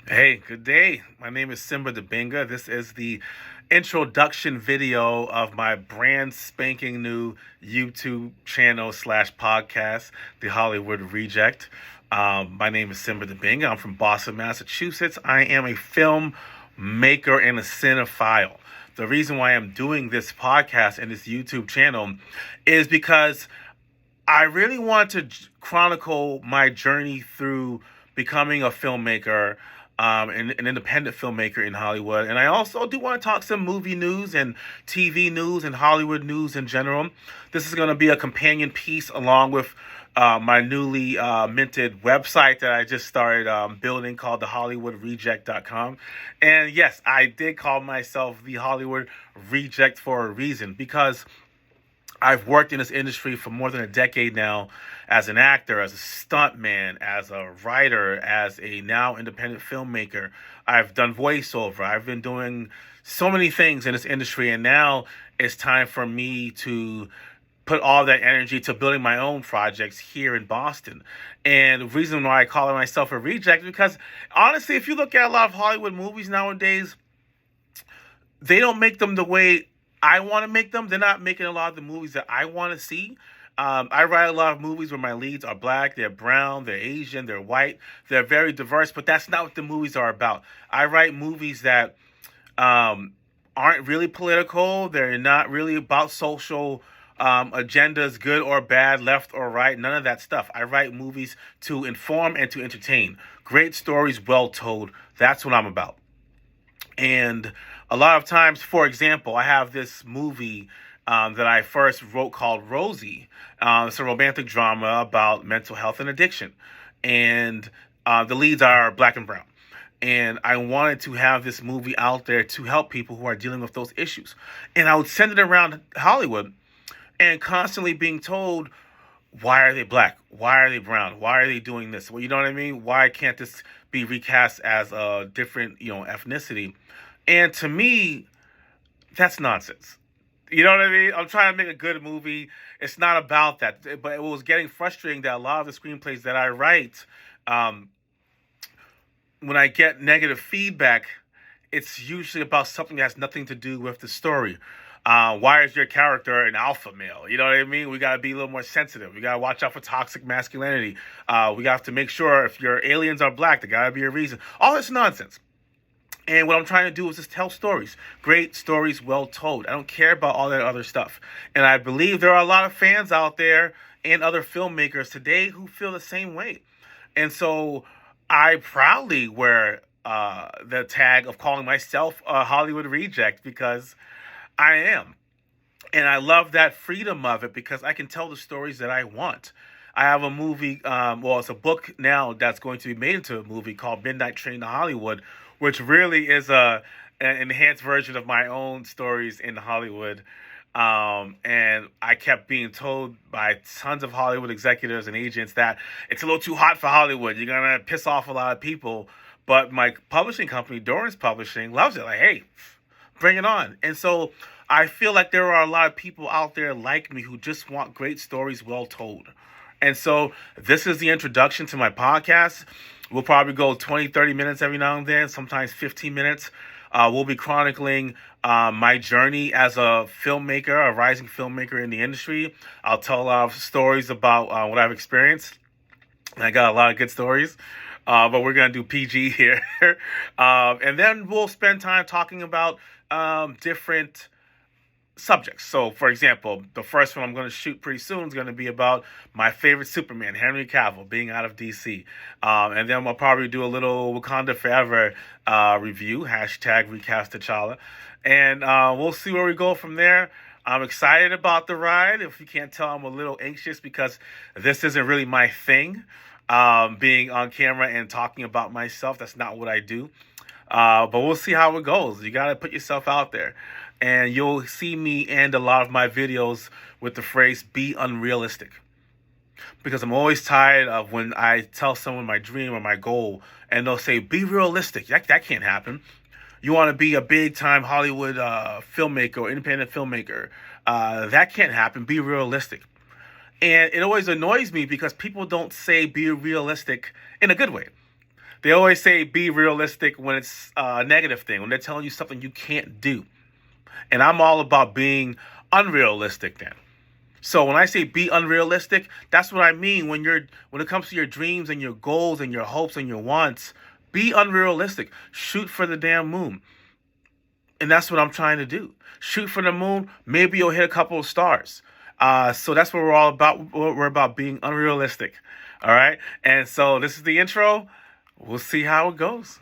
Hey, good day. My name is Simba Debinga. This is the introduction video of my brand spanking new YouTube channel slash podcast, The Hollywood Reject. My name is Simba Debinga. I'm from Boston, Massachusetts. I am a film maker and a cinephile. The reason why I'm doing this podcast and this YouTube channel is because I really want to chronicle my journey through becoming a filmmaker, an independent filmmaker in Hollywood. And I also do want to talk some movie news and TV news and Hollywood news in general. This is going to be a companion piece along with my newly minted website that I just started building called thehollywoodreject.com. And yes, I did call myself the Hollywood Reject for a reason because I've worked in this industry for more than a decade now as an actor, as a stuntman, as a writer, as a now independent filmmaker. I've done voiceover. I've been doing so many things in this industry, and now it's time for me to put all that energy to building my own projects here in Boston. And the reason why I call myself a reject is because honestly, if you look at a lot of Hollywood movies nowadays, they don't make them the way I want to make them. They're not making a lot of the movies that I want to see. I write a lot of movies where my leads are black, they're brown, they're Asian, they're white, they're very diverse, but that's not what the movies are about. I write movies that aren't really political, they're not really about social agendas, good or bad, left or right, none of that stuff. I write movies to inform and to entertain. Great stories, well told. That's what I'm about. And a lot of times, for example, I have this movie that I first wrote called Rosie. It's a romantic drama about mental health and addiction. And the leads are black and brown. And I wanted to have this movie out there to help people who are dealing with those issues. And I would send it around Hollywood and constantly being told, why are they black? Why are they brown? Why are they doing this? Well, you know what I mean? Why can't this be recast as a different, ethnicity? And to me, that's nonsense. You know what I mean? I'm trying to make a good movie. It's not about that. But it was getting frustrating that a lot of the screenplays that I write, um, when I get negative feedback, it's usually about something that has nothing to do with the story. Why is your character an alpha male? You know what I mean? We got to be a little more sensitive. We got to watch out for toxic masculinity. We got to make sure if your aliens are black, there got to be a reason. All this nonsense. And what I'm trying to do is just tell stories. Great stories, well told. I don't care about all that other stuff. And I believe there are a lot of fans out there and other filmmakers today who feel the same way. And so I proudly wear the tag of calling myself a Hollywood reject because I am. And I love that freedom of it because I can tell the stories that I want. I have a movie, it's a book now that's going to be made into a movie called Midnight Train to Hollywood, which really is an enhanced version of my own stories in Hollywood. And I kept being told by tons of Hollywood executives and agents that it's a little too hot for Hollywood. You're going to piss off a lot of people. But my publishing company, Dorrance Publishing, loves it. Like, hey, bring it on. And so I feel like there are a lot of people out there like me who just want great stories well told. And so this is the introduction to my podcast. We'll probably go 20, 30 minutes every now and then, sometimes 15 minutes. We'll be chronicling my journey as a filmmaker, a rising filmmaker in the industry. I'll tell a lot of stories about what I've experienced. I got a lot of good stories. But we're going to do PG here. And then we'll spend time talking about different subjects. So, for example, the first one I'm going to shoot pretty soon is going to be about my favorite Superman, Henry Cavill, being out of DC. And then we'll probably do a little Wakanda Forever review, hashtag recast T'Challa. And we'll see where we go from there. I'm excited about the ride. If you can't tell, I'm a little anxious because this isn't really my thing. Being on camera and talking about myself, that's not what I do. But we'll see how it goes. You got to put yourself out there. And you'll see me end a lot of my videos with the phrase, be unrealistic. Because I'm always tired of when I tell someone my dream or my goal, and they'll say, be realistic. That can't happen. You want to be a big-time Hollywood filmmaker or independent filmmaker. That can't happen. Be realistic. And it always annoys me because people don't say be realistic in a good way. They always say be realistic when it's a negative thing, when they're telling you something you can't do. And I'm all about being unrealistic then. So when I say be unrealistic, that's what I mean when it comes to your dreams and your goals and your hopes and your wants. Be unrealistic. Shoot for the damn moon. And that's what I'm trying to do. Shoot for the moon. Maybe you'll hit a couple of stars. So that's what we're all about. We're about being unrealistic. All right. And so this is the intro. We'll see how it goes.